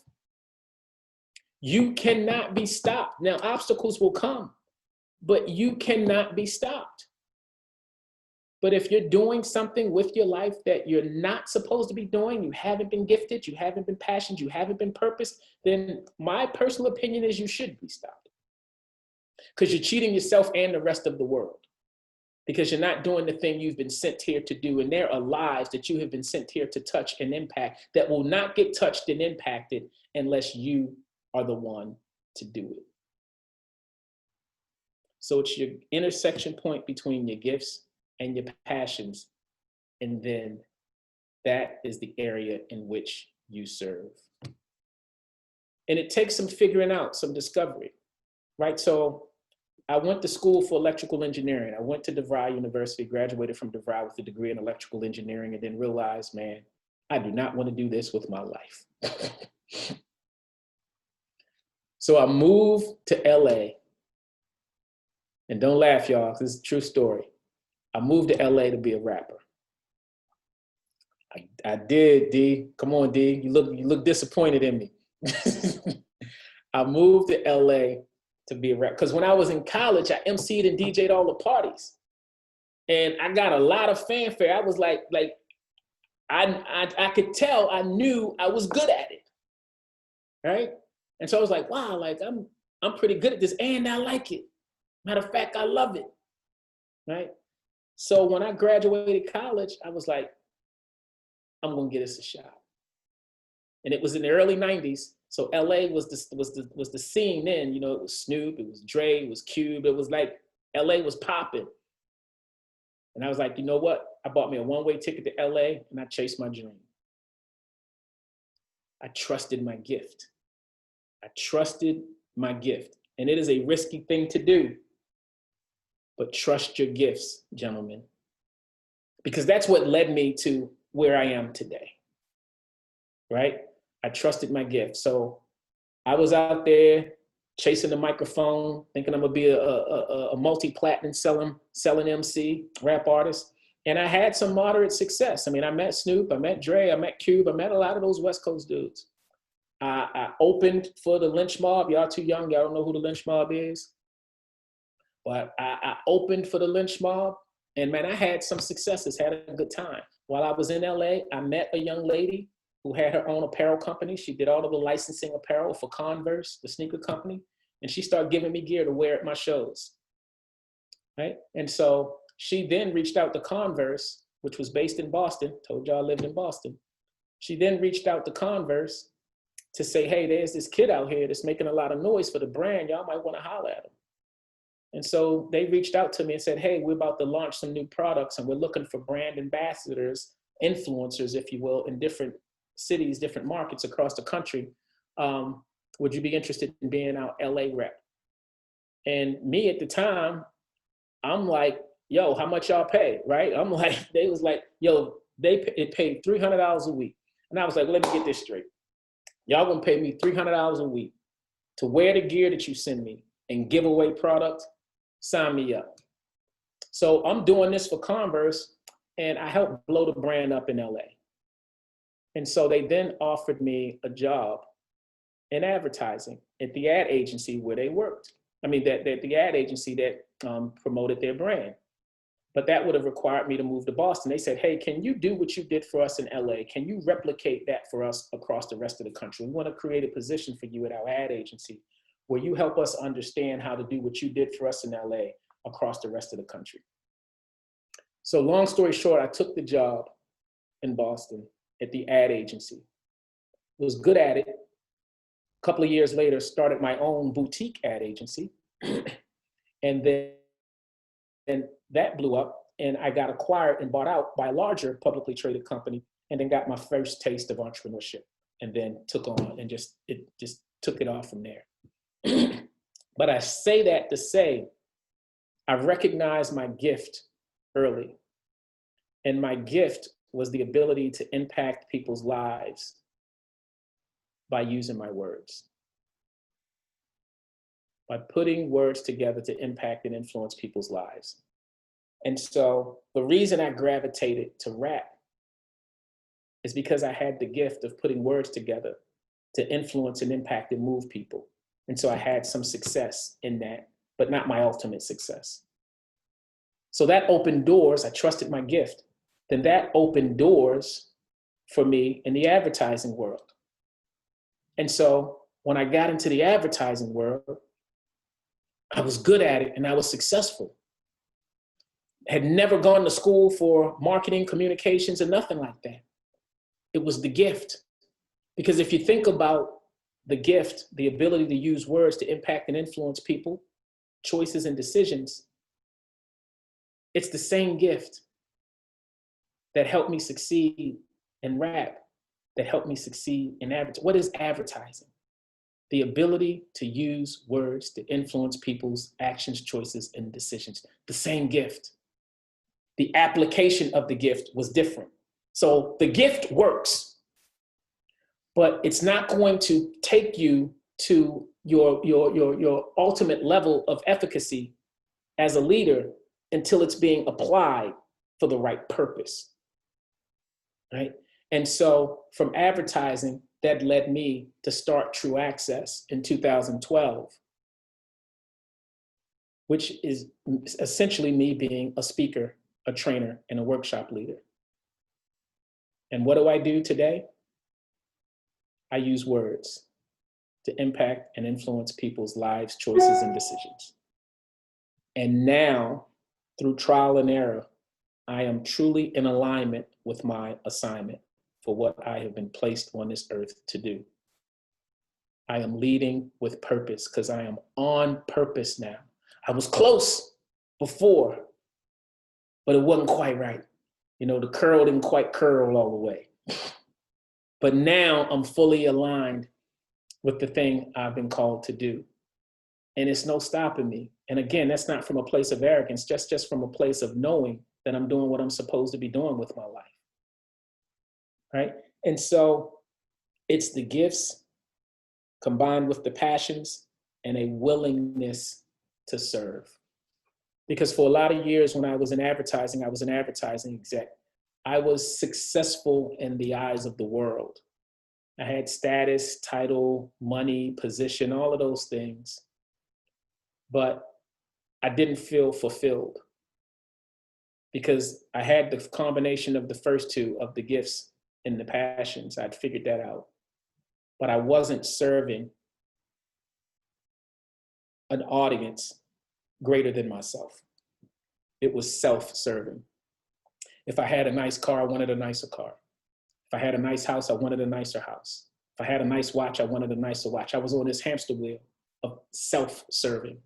you cannot be stopped. Now, obstacles will come, but you cannot be stopped. But if you're doing something with your life that you're not supposed to be doing, you haven't been gifted, you haven't been passionate, you haven't been purposed, then my personal opinion is you should be stopped. Because you're cheating yourself and the rest of the world. Because you're not doing the thing you've been sent here to do. And there are lives that you have been sent here to touch and impact that will not get touched and impacted unless you are the one to do it. So it's your intersection point between your gifts and your passions. And then that is the area in which you serve. And it takes some figuring out, some discovery, right? So I went to school for electrical engineering. I went to DeVry University, graduated from DeVry with a degree in electrical engineering, and then realized, man, I do not want to do this with my life. So I moved to LA. And don't laugh, y'all, this is a true story. I moved to LA to be a rapper. I did, D. Come on, D. You look disappointed in me. I moved to LA to be a rapper. Because when I was in college, I emceed and DJ'd all the parties. And I got a lot of fanfare. I was like I could tell, I knew I was good at it, right? And so I was like, wow, like I'm pretty good at this and I like it. Matter of fact, I love it, right? So when I graduated college, I was like, I'm gonna give this a shot. And it was in the early 90s. So LA was the scene then, you know, it was Snoop, it was Dre, it was Cube, it was like LA was popping. And I was like, you know what? I bought me a one-way ticket to LA and I chased my dream. I trusted my gift. I trusted my gift. And it is a risky thing to do, but trust your gifts, gentlemen, because that's what led me to where I am today, right? I trusted my gift. So I was out there chasing the microphone, thinking I'm gonna be a multi-platinum selling MC, rap artist. And I had some moderate success. I mean, I met Snoop, I met Dre, I met Cube, I met a lot of those West Coast dudes. I opened for the Lynch Mob. Y'all too young, y'all don't know who the Lynch Mob is. But I opened for the Lynch Mob, and man, I had some successes, had a good time. While I was in LA, I met a young lady who had her own apparel company. She did all of the licensing apparel for Converse, the sneaker company, and she started giving me gear to wear at my shows, right? And so she then reached out to Converse, which was based in Boston. Told y'all I lived in Boston. She then reached out to Converse to say, hey, there's this kid out here that's making a lot of noise for the brand. Y'all might want to holler at him. And so they reached out to me and said, hey, we're about to launch some new products and we're looking for brand ambassadors, influencers, if you will, in different cities, different markets across the country. Would you be interested in being our LA rep? And me at the time, I'm like, yo, how much y'all pay, right? I'm like, they was like, yo, it paid $300 a week. And I was like, let me get this straight. Y'all gonna pay me $300 a week to wear the gear that you send me and give away product? Sign me up. So I'm doing this for Converse, and I helped blow the brand up in LA. And so they then offered me a job in advertising at the ad agency where they worked. I mean, the ad agency that promoted their brand. But that would have required me to move to Boston. They said, hey, can you do what you did for us in LA? Can you replicate that for us across the rest of the country? We want to create a position for you at our ad agency where you help us understand how to do what you did for us in LA across the rest of the country. So long story short, I took the job in Boston at the ad agency. Was good at it. A couple of years later, started my own boutique ad agency. And then that blew up and I got acquired and bought out by a larger publicly traded company and then got my first taste of entrepreneurship and then took on and just took it off from there. But I say that to say, I recognized my gift early. And my gift was the ability to impact people's lives by using my words. By putting words together to impact and influence people's lives. And so the reason I gravitated to rap is because I had the gift of putting words together to influence and impact and move people. And so I had some success in that, but not my ultimate success. So that opened doors. I trusted my gift. Then that opened doors for me in the advertising world. And so when I got into the advertising world, I was good at it and I was successful. Had never gone to school for marketing, communications, or nothing like that. It was the gift. Because if you think about the gift, the ability to use words to impact and influence people, choices and decisions, it's the same gift that helped me succeed in rap, that helped me succeed in advertising. What is advertising? The ability to use words to influence people's actions, choices, and decisions. The same gift. The application of the gift was different. So the gift works, but it's not going to take you to your ultimate level of efficacy as a leader until it's being applied for the right purpose, right? And so from advertising, that led me to start True Access in 2012, which is essentially me being a speaker, a trainer, and a workshop leader. And what do I do today? I use words to impact and influence people's lives, choices, and decisions. And now, through trial and error, I am truly in alignment with my assignment for what I have been placed on this earth to do. I am leading with purpose because I am on purpose now. I was close before, but it wasn't quite right. You know, the curl didn't quite curl all the way. But now I'm fully aligned with the thing I've been called to do. And it's no stopping me. And again, that's not from a place of arrogance, just from a place of knowing that I'm doing what I'm supposed to be doing with my life, right? And so it's the gifts combined with the passions and a willingness to serve. Because for a lot of years when I was in advertising, I was an advertising exec. I was successful in the eyes of the world. I had status, title, money, position, all of those things. But I didn't feel fulfilled because I had the combination of the first two, of the gifts and the passions. I'd figured that out. But I wasn't serving an audience greater than myself. It was self-serving. If I had a nice car, I wanted a nicer car. If I had a nice house, I wanted a nicer house. If I had a nice watch, I wanted a nicer watch. I was on this hamster wheel of self-serving.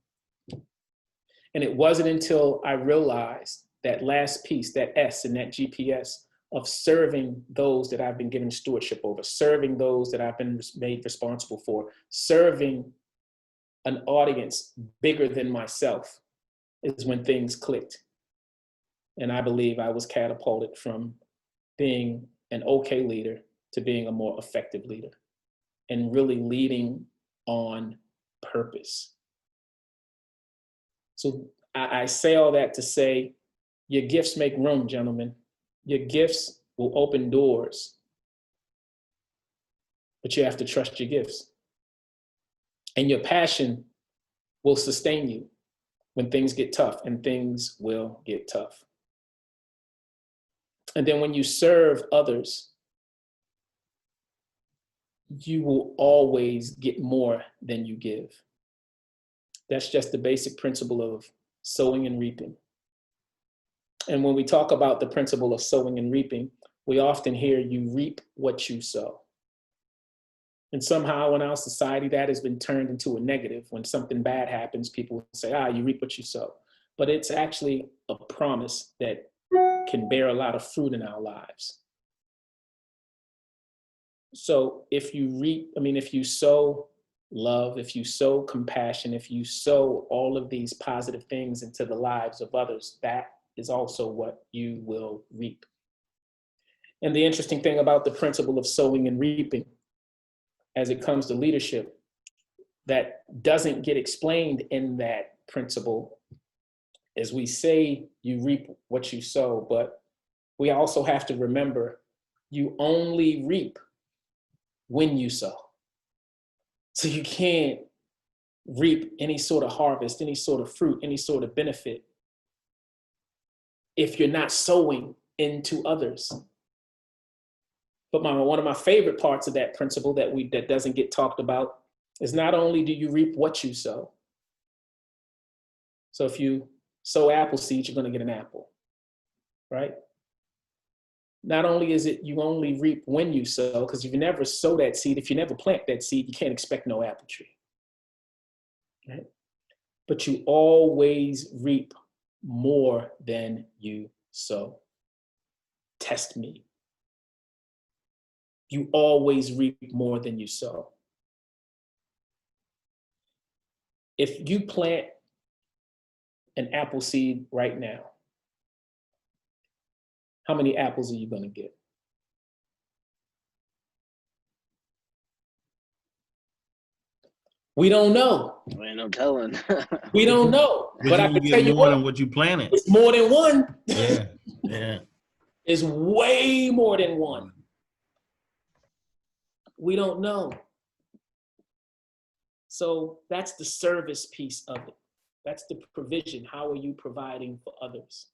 And it wasn't until I realized that last piece, that S in that GPS, of serving those that I've been given stewardship over, serving those that I've been made responsible for, serving an audience bigger than myself, is when things clicked. And I believe I was catapulted from being an okay leader to being a more effective leader and really leading on purpose. So I say all that to say, your gifts make room, gentlemen. Your gifts will open doors, but you have to trust your gifts. And your passion will sustain you when things get tough, and things will get tough. And then when you serve others, you will always get more than you give. That's just the basic principle of sowing and reaping. And when we talk about the principle of sowing and reaping, we often hear you reap what you sow. And somehow in our society, that has been turned into a negative. When something bad happens, people say, you reap what you sow. But it's actually a promise that can bear a lot of fruit in our lives. So if you reap, if you sow love, if you sow compassion, if you sow all of these positive things into the lives of others, that is also what you will reap. And the interesting thing about the principle of sowing and reaping, as it comes to leadership, that doesn't get explained in that principle, is we say you reap what you sow, but we also have to remember you only reap when you sow. So you can't reap any sort of harvest, any sort of fruit, any sort of benefit if you're not sowing into others. But one of my favorite parts of that principle that doesn't get talked about is not only do you reap what you sow. So if you sow apple seeds, you're going to get an apple, right? Not only is it you only reap when you sow, because if you never sow that seed, if you never plant that seed, you can't expect no apple tree, right? But you always reap more than you sow. Test me. You always reap more than you sow. If you plant an apple seed right now, how many apples are you going to get? We don't know. Ain't no telling. We don't know. But I you can tell get you more what, than what you planted. it's more than one. Yeah, yeah. It's way more than one. We don't know. So that's the service piece of it. That's the provision. How are you providing for others?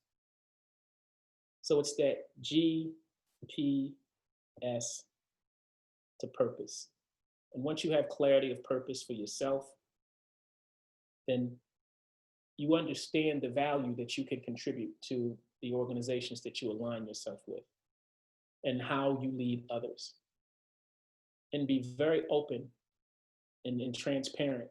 So it's that GPS to purpose. And once you have clarity of purpose for yourself, then you understand the value that you can contribute to the organizations that you align yourself with and how you lead others. And be very open and transparent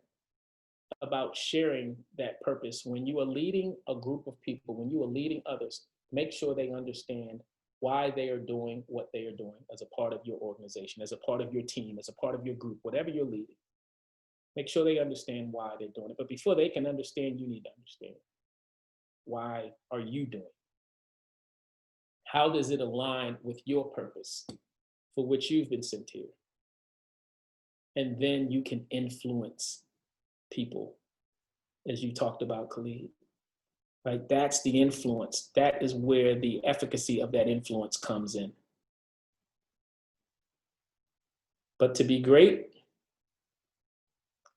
about sharing that purpose. When you are leading a group of people, when you are leading others, make sure they understand why they are doing what they are doing as a part of your organization, as a part of your team, as a part of your group, whatever you're leading. Make sure they understand why they're doing it. But before they can understand, you need to understand. Why are you doing it? How does it align with your purpose for which you've been sent here? And then you can influence people, as you talked about, Khalid. Right? That's the influence. That is where the efficacy of that influence comes in. But to be great,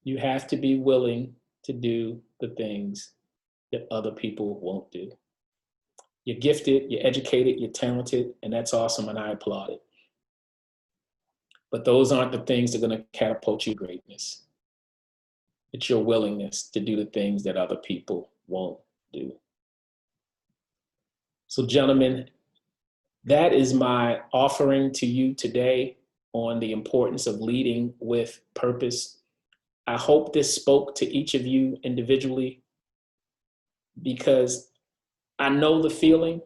you have to be willing to do the things that other people won't do. You're gifted, you're educated, you're talented, and that's awesome, and I applaud it. But those aren't the things that are going to catapult you to greatness. It's your willingness to do the things that other people won't do. So, gentlemen, that is my offering to you today on the importance of leading with purpose. I hope this spoke to each of you individually, because I know the feeling,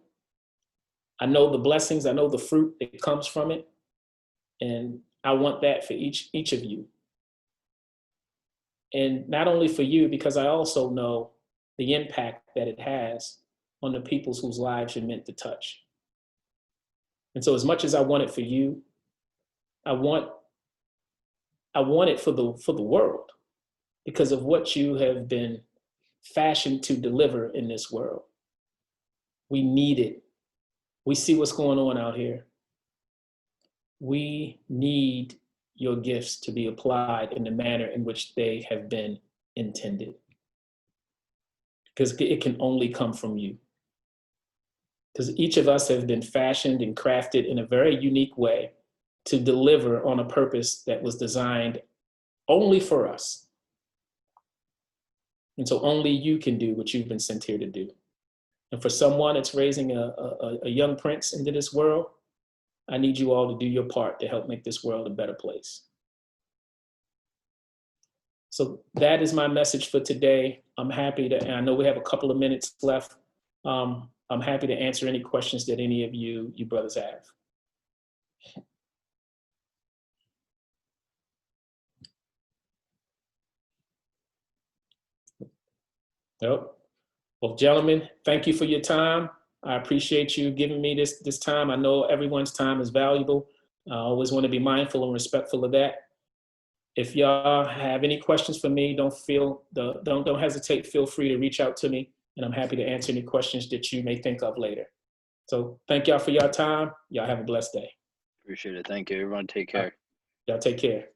I know the blessings, I know the fruit that comes from it, and I want that for each of you. And not only for you, because I also know the impact that it has on the peoples whose lives you're meant to touch. And so as much as I want it for you, I want it for the world, because of what you have been fashioned to deliver in this world. We need it. We see what's going on out here. We need your gifts to be applied in the manner in which they have been intended, because it can only come from you. Because each of us have been fashioned and crafted in a very unique way to deliver on a purpose that was designed only for us. And so only you can do what you've been sent here to do. And for someone that's raising a young prince into this world, I need you all to do your part to help make this world a better place. So that is my message for today. I'm happy to, and I know we have a couple of minutes left. I'm happy to answer any questions that any of you brothers have. Nope. Well, gentlemen, thank you for your time. I appreciate you giving me this time. I know everyone's time is valuable. I always want to be mindful and respectful of that. If y'all have any questions for me, don't hesitate. Feel free to reach out to me, and I'm happy to answer any questions that you may think of later. So thank y'all for your time. Y'all have a blessed day. Appreciate it. Thank you. Everyone take care. Y'all take care.